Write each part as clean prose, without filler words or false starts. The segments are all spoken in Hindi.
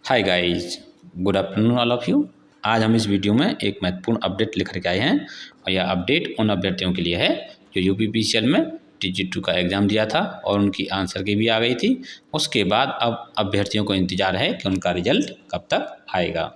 Hi guys, good afternoon all of you. आज हम इस वीडियो में एक महत्वपूर्ण अपडेट लेकर के आए हैं और यह अपडेट उन अभ्यर्थियों के लिए है जो यूपीपीसीएल में TG2 का एग्ज़ाम दिया था और उनकी आंसर की भी आ गई थी। उसके बाद अब अभ्यर्थियों को इंतज़ार है कि उनका रिजल्ट कब तक आएगा।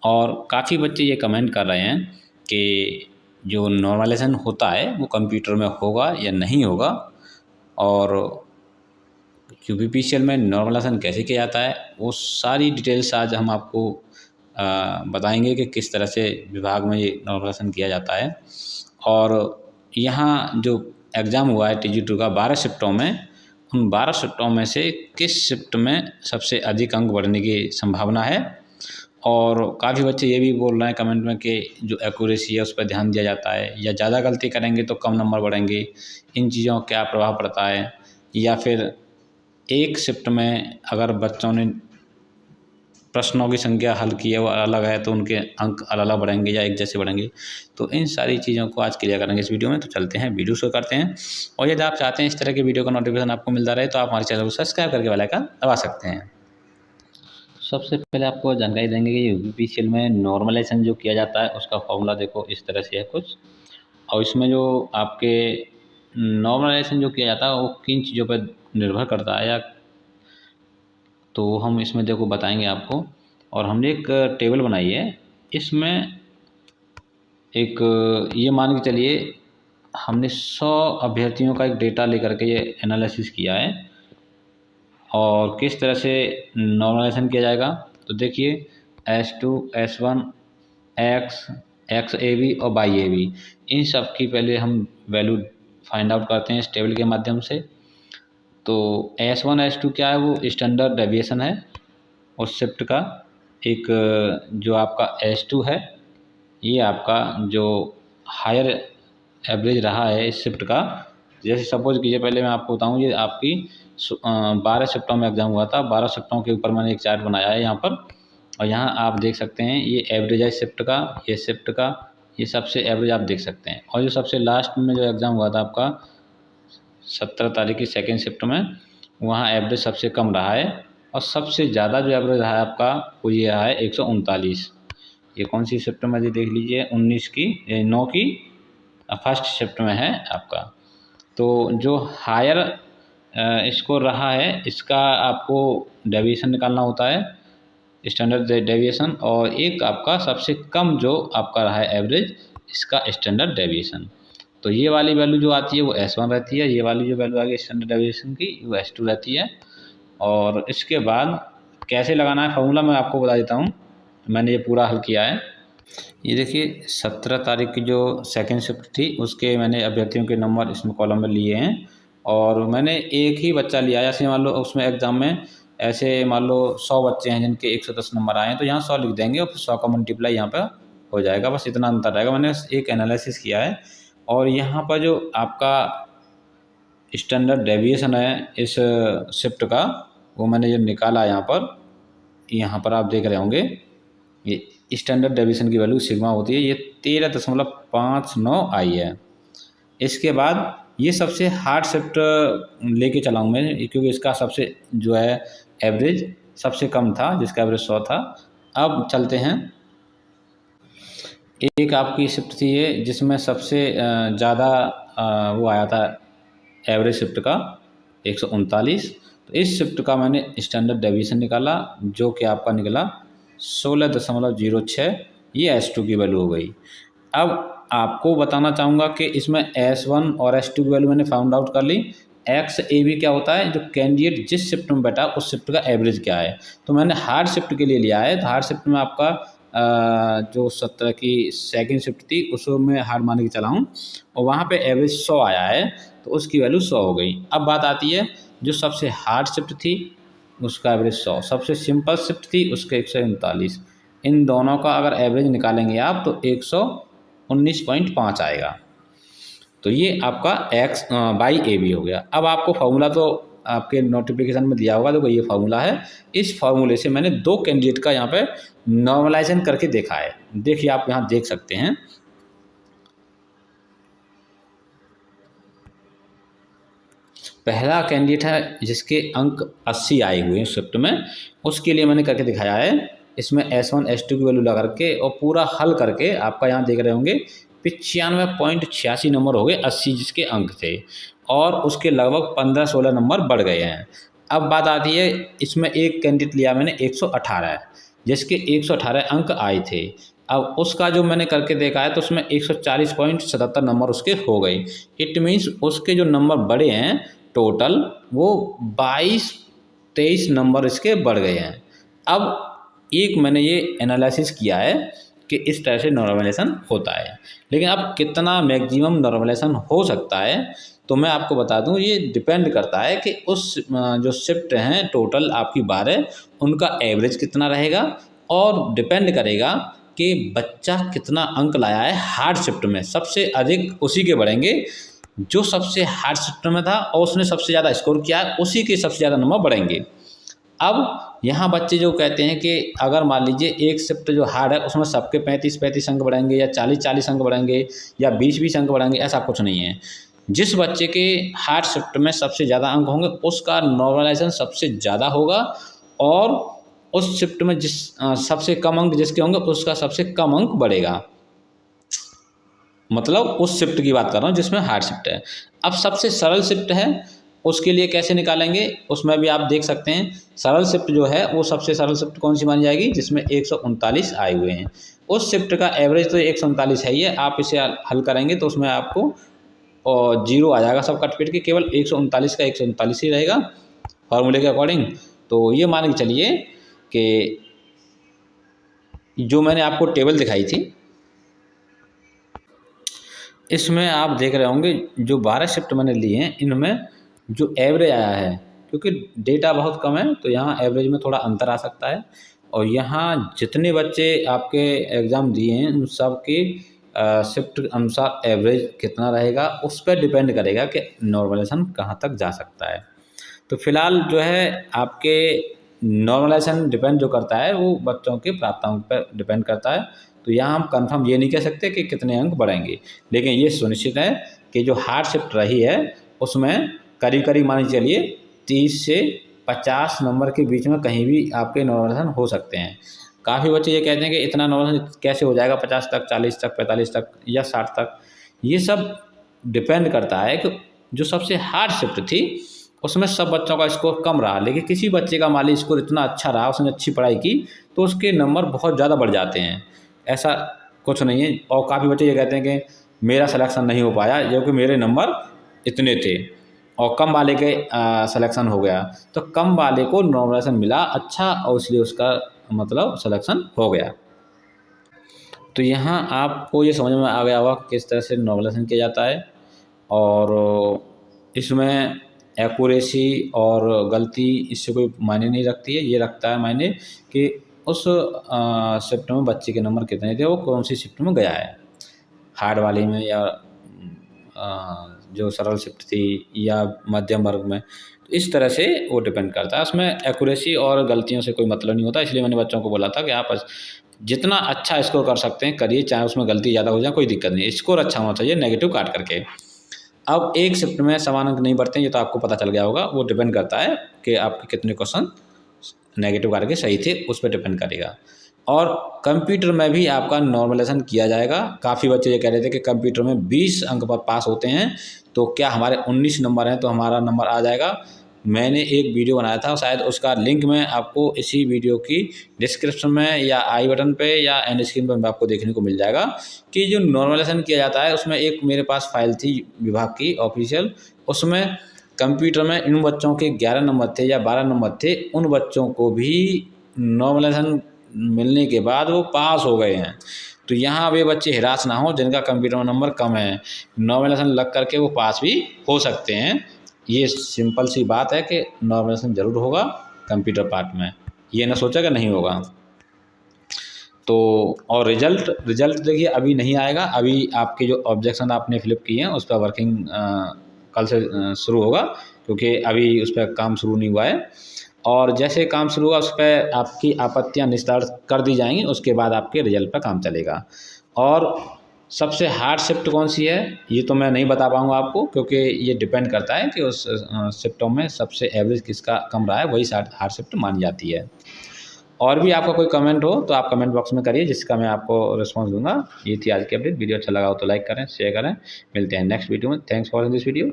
और काफ़ी बच्चे ये कमेंट कर रहे हैं कि जो नॉर्मलाइजेशन होता है वो कंप्यूटर में होगा या नहीं होगा, और यूपीपीसीएल में नॉर्मलाइजेशन कैसे किया जाता है वो सारी डिटेल्स आज हम आपको बताएंगे कि किस तरह से विभाग में ये नॉर्मलाइजेशन किया जाता है। और यहाँ जो एग्ज़ाम हुआ है TG2 का 12 शिफ्टों में, उन 12 शिफ्टों में से किस शिफ्ट में सबसे अधिक अंक बढ़ने की संभावना है। और काफ़ी बच्चे ये भी बोल रहे हैं कमेंट में कि जो एक्यूरेसी है उस पर ध्यान दिया जाता है, या ज़्यादा गलती करेंगे तो कम नंबर बढ़ेंगे, इन चीज़ों का क्या प्रभाव पड़ता है। या फिर एक शिफ्ट में अगर बच्चों ने प्रश्नों की संख्या हल की है वो अलग है तो उनके अंक अलग अलग बढ़ेंगे या एक जैसे बढ़ेंगे। तो इन सारी चीज़ों को आज क्लियर करेंगे इस वीडियो में। तो चलते हैं वीडियो शुरू करते हैं। और यदि आप चाहते हैं इस तरह के वीडियो का नोटिफिकेशन आपको मिलता रहे तो आप हमारे चैनल को सब्सक्राइब करके बेल आइकन दबा सकते हैं। सबसे पहले आपको जानकारी देंगे कि यूपीपीसीएल में नॉर्मलाइजेशन जो किया जाता है उसका फॉर्मूला देखो इस तरह से है कुछ। और इसमें जो आपके नॉर्मलाइजेशन जो किया जाता है वो किन चीज़ों पर निर्भर करता है, या तो हम इसमें देखो बताएंगे आपको। और हमने एक टेबल बनाई है, इसमें एक ये मान के चलिए हमने 100 अभ्यर्थियों का एक डेटा लेकर के ये एनालिसिस किया है। और किस तरह से नॉर्मलाइजेशन किया जाएगा तो देखिए S2, S1, XAB और YAB, इन सब की पहले हम वैल्यू फाइंड आउट करते हैं इस टेबल के माध्यम से। तो S1 S2 क्या है, वो स्टैंडर्ड डेविएशन है उस शिफ्ट का। एक जो आपका S2 है ये आपका जो हायर एवरेज रहा है इस शिफ्ट का। जैसे सपोज कीजिए, पहले मैं आपको बताऊं, ये आपकी 12 शिफ्टों में एग्ज़ाम हुआ था। 12 शिफ्टों के ऊपर मैंने एक चार्ट बनाया है यहाँ पर, और यहाँ आप देख सकते हैं ये एवरेज है शिफ्ट का, ये शिफ्ट का, ये सबसे एवरेज आप देख सकते हैं। और जो सबसे लास्ट में जो एग्ज़ाम हुआ था आपका 17 तारीख की सेकेंड शिफ्ट में, वहाँ एवरेज सबसे कम रहा है, और सबसे ज़्यादा जो एवरेज रहा है आपका वो ये रहा है 139। ये कौन सी शिफ्ट में, देख लीजिए 9 की फर्स्ट शिफ्ट में है आपका। तो जो हायर स्कोर रहा है इसका आपको डेविएशन निकालना होता है, स्टैंडर्ड डेविएशन। और एक आपका सबसे कम जो आपका रहा है एवरेज, इसका स्टैंडर्ड डेविएशन। तो ये वाली वैल्यू जो आती है वो S1 रहती है, ये वाली जो वैल्यू आ गई स्टैंडर्ड डेविएशन की वो S2 रहती है। और इसके बाद कैसे लगाना है फॉर्मूला मैं आपको बता देता हूँ। मैंने ये पूरा हल किया है। ये देखिए 17 तारीख की जो सेकेंड शिफ्ट थी उसके मैंने अभ्यर्थियों के नंबर इसमें कॉलम में लिए हैं, और मैंने एक ही बच्चा लिया है। जैसे मान लो उसमें एग्ज़ाम में ऐसे मान लो 100 बच्चे हैं जिनके 110 नंबर आए हैं, तो यहाँ 100 लिख देंगे और फिर 100 का मल्टीप्लाई यहाँ पर हो जाएगा। बस इतना अंतर रहेगा। मैंने एक एनालिसिस किया है। और यहाँ पर जो आपका स्टैंडर्ड डेविएशन है इस शिफ्ट का, वो मैंने जो निकाला है यहाँ पर आप देख रहे होंगे, ये स्टैंडर्ड डेविएशन की वैल्यू सिग्मा होती है, ये 13.59 आई है। इसके बाद ये सबसे हार्ड शिफ्ट लेके चला हूँ मैं, क्योंकि इसका सबसे जो है एवरेज सबसे कम था, जिसका एवरेज 100 था। अब चलते हैं, एक आपकी शिफ्ट थी ये जिसमें सबसे ज़्यादा वो आया था एवरेज शिफ्ट का 139। तो इस शिफ्ट का मैंने स्टैंडर्ड डेविएशन निकाला जो कि आपका निकला 16.06। ये S2 की वैल्यू हो गई। अब आपको बताना चाहूँगा कि इसमें S1 और S2 की वैल्यू मैंने फाउंड आउट कर ली। XAB क्या होता है, जो कैंडिडेट जिस शिफ्ट में बैठा उस शिफ्ट का एवरेज क्या है। तो मैंने हार्ड शिफ्ट के लिए लिया है। तो हार्ड शिफ्ट में आपका जो 17 की सेकेंड शिफ्ट थी उसमें हार्ड मान के चला हूँ, और वहाँ पे एवरेज 100 आया है, तो उसकी वैल्यू 100 हो गई। अब बात आती है जो सबसे हार्ड शिफ्ट थी उसका एवरेज 100, सबसे सिंपल शिफ्ट थी उसका 139। इन दोनों का अगर एवरेज निकालेंगे आप तो 119.5 आएगा। तो ये आपका XYAB हो गया। अब आपको फार्मूला तो आपके नोटिफिकेशन में दिया होगा, देखो ये फार्मूला है। इस फार्मूले से मैंने 2 कैंडिडेट का यहाँ पे नॉर्मलाइजेशन करके देखा है। देखिए आप यहाँ देख सकते हैं, पहला कैंडिडेट है जिसके अंक 80 आए हुए हैं शिफ्ट में, उसके लिए मैंने करके दिखाया है। इसमें S1 S2 की वैल्यू लगा करके और पूरा हल करके आपका यहाँ देख रहे होंगे 95.86 नंबर हो गए 80 जिसके अंक थे, और उसके लगभग 15-16 नंबर बढ़ गए हैं। अब बात आती है, इसमें एक कैंडिडेट लिया मैंने 118 जिसके 118 अंक आए थे। अब उसका जो मैंने करके देखा है तो उसमें 140.77 नंबर उसके हो गए। इट मीन्स उसके जो नंबर बढ़े हैं टोटल वो 22-23 नंबर इसके बढ़ गए हैं। अब एक मैंने ये एनालिसिस किया है कि इस तरह से नॉर्मलाइजेशन होता है, लेकिन अब कितना मैक्सिमम नॉर्मलाइजेशन हो सकता है तो मैं आपको बता दूं, ये डिपेंड करता है कि उस जो शिफ्ट हैं टोटल आपकी 12 उनका एवरेज कितना रहेगा, और डिपेंड करेगा कि बच्चा कितना अंक लाया है हार्ड शिफ्ट में। सबसे अधिक उसी के बढ़ेंगे जो सबसे हार्ड शिफ्ट में था और उसने सबसे ज़्यादा स्कोर किया, उसी के सबसे ज़्यादा नंबर बढ़ेंगे। अब यहाँ बच्चे जो कहते हैं कि अगर मान लीजिए एक शिफ्ट जो हार्ड है उसमें सबके 35-35 अंक बढ़ेंगे या 40-40 अंक बढ़ेंगे या 20-20 अंक बढ़ेंगे, ऐसा कुछ नहीं है। जिस बच्चे के हार्ड शिफ्ट में सबसे ज़्यादा अंक होंगे उसका नॉर्मलाइजेशन सबसे ज़्यादा होगा, और उस शिफ्ट में जिस सबसे कम अंक जिसके होंगे उसका सबसे कम अंक बढ़ेगा। मतलब उस शिफ्ट की बात कर रहा हूँ जिसमें हार्ड शिफ्ट है। अब सबसे सरल शिफ्ट है उसके लिए कैसे निकालेंगे, उसमें भी आप देख सकते हैं। सरल शिफ्ट जो है वो सबसे सरल शिफ्ट कौन सी मानी जाएगी, जिसमें 139 आए हुए हैं। उस शिफ्ट का एवरेज तो 139 है ही है। आप इसे हल करेंगे तो उसमें आपको और 0 आ जाएगा सब कट पीट के, केवल 139 का 139 ही रहेगा फॉर्मूले के अकॉर्डिंग। तो ये मान के चलिए कि जो मैंने आपको टेबल दिखाई थी इसमें आप देख रहे होंगे जो 12 शिफ्ट मैंने लिए हैं इनमें जो एवरेज आया है, क्योंकि डेटा बहुत कम है तो यहाँ एवरेज में थोड़ा अंतर आ सकता है। और यहाँ जितने बच्चे आपके एग्ज़ाम दिए हैं उन सब की शिफ्ट अनुसार एवरेज कितना रहेगा उस पर डिपेंड करेगा कि नॉर्मलाइजेशन कहाँ तक जा सकता है। तो फिलहाल जो है आपके नॉर्मलाइजेशन डिपेंड जो करता है वो बच्चों के प्राप्तांक पर डिपेंड करता है। तो यहाँ हम कंफर्म ये नहीं कह सकते कि कितने अंक बढ़ेंगे, लेकिन ये सुनिश्चित है कि जो हार्ड शिफ्ट रही है उसमें करीब करीब मान के चलिए 30 से 50 नंबर के बीच में कहीं भी आपके नॉर्मलाइजेशन हो सकते हैं। काफ़ी बच्चे ये कहते हैं कि इतना नॉर्मलाइजेशन कैसे हो जाएगा 50 तक, 40 तक, 45 तक या 60 तक। ये सब डिपेंड करता है कि जो सबसे हार्ड शिफ्ट थी उसमें सब बच्चों का स्कोर कम रहा, लेकिन किसी बच्चे का मान लीजिए स्कोर इतना अच्छा रहा, उसने अच्छी पढ़ाई की तो उसके नंबर बहुत ज़्यादा बढ़ जाते हैं। ऐसा कुछ नहीं है। और काफ़ी बच्चे ये कहते हैं कि मेरा सिलेक्शन नहीं हो पाया क्योंकि मेरे नंबर इतने थे, और कम वाले के सिलेक्शन हो गया। तो कम वाले को नॉर्मलाइजेशन मिला अच्छा और इसलिए उसका मतलब सिलेक्शन हो गया। तो यहाँ आपको ये समझ में आ गया होगा किस तरह से नॉर्मलाइजेशन किया जाता है, और इसमें एक्यूरेसी और गलती इससे कोई मायने नहीं रखती है। ये रखता है मायने कि उस शिफ्ट में बच्चे के नंबर कितने थे, वो कौन सी शिफ्ट में गया है, हार्ड वाले में या जो सरल शिफ्ट थी या मध्यम वर्ग में। तो इस तरह से वो डिपेंड करता है। उसमें एक्यूरेसी और गलतियों से कोई मतलब नहीं होता, इसलिए मैंने बच्चों को बोला था कि आप जितना अच्छा स्कोर कर सकते हैं करिए, चाहे उसमें गलती ज़्यादा हो जाए कोई दिक्कत नहीं, स्कोर अच्छा होना चाहिए नेगेटिव काट करके। अब एक शिफ्ट में समान अंक नहीं बढ़ते ये तो आपको पता चल गया होगा। वो डिपेंड करता है कि आपके कितने क्वेश्चन नेगेटिव काट के सही थे, उस पर डिपेंड करेगा। और कंप्यूटर में भी आपका नॉर्मलाइजेशन किया जाएगा। काफ़ी बच्चे ये कह रहे थे कि कंप्यूटर में 20 अंक पर पास होते हैं तो क्या हमारे 19 नंबर हैं तो हमारा नंबर आ जाएगा। मैंने एक वीडियो बनाया था, शायद उसका लिंक मैं आपको इसी वीडियो की डिस्क्रिप्शन में या आई बटन पे या एंड स्क्रीन पर आपको देखने को मिल जाएगा कि जो नॉर्मलाइजेशन किया जाता है उसमें एक मेरे पास फाइल थी विभाग की ऑफिशियल, उसमें कंप्यूटर में इन बच्चों के 11 नंबर थे या 12 नंबर थे, उन बच्चों को भी नॉर्मलाइजेशन मिलने के बाद वो पास हो गए हैं। तो यहाँ वे बच्चे हिरास ना हो जिनका कंप्यूटर में नंबर कम है, नॉर्मलाइजेशन लग करके वो पास भी हो सकते हैं। ये सिंपल सी बात है कि नॉर्मलाइजेशन ज़रूर होगा कंप्यूटर पार्ट में, ये ना सोचा कि नहीं होगा। तो और रिजल्ट देखिए अभी नहीं आएगा, अभी आपके जो ऑब्जेक्शन आपने फिलिप किए हैं उस पर वर्किंग कल से शुरू होगा, क्योंकि अभी उस पर काम शुरू नहीं हुआ है। और जैसे काम शुरू होगा उस पर आपकी आपत्तियां निस्तारित कर दी जाएंगी, उसके बाद आपके रिजल्ट पर काम चलेगा। और सबसे हार्ड शिफ्ट कौन सी है ये तो मैं नहीं बता पाऊँगा आपको, क्योंकि ये डिपेंड करता है कि उस शिफ्टों में सबसे एवरेज किसका कम रहा है, वही हार्ड शिफ्ट मानी जाती है। और भी आपका कोई कमेंट हो तो आप कमेंट बॉक्स में करिए, जिसका मैं आपको रिस्पॉन्स दूंगा। ये थी आज की अपडेट। वीडियो अच्छा लगा हो तो लाइक करें, शेयर करें। मिलते हैं नेक्स्ट वीडियो में। Thanks for this video.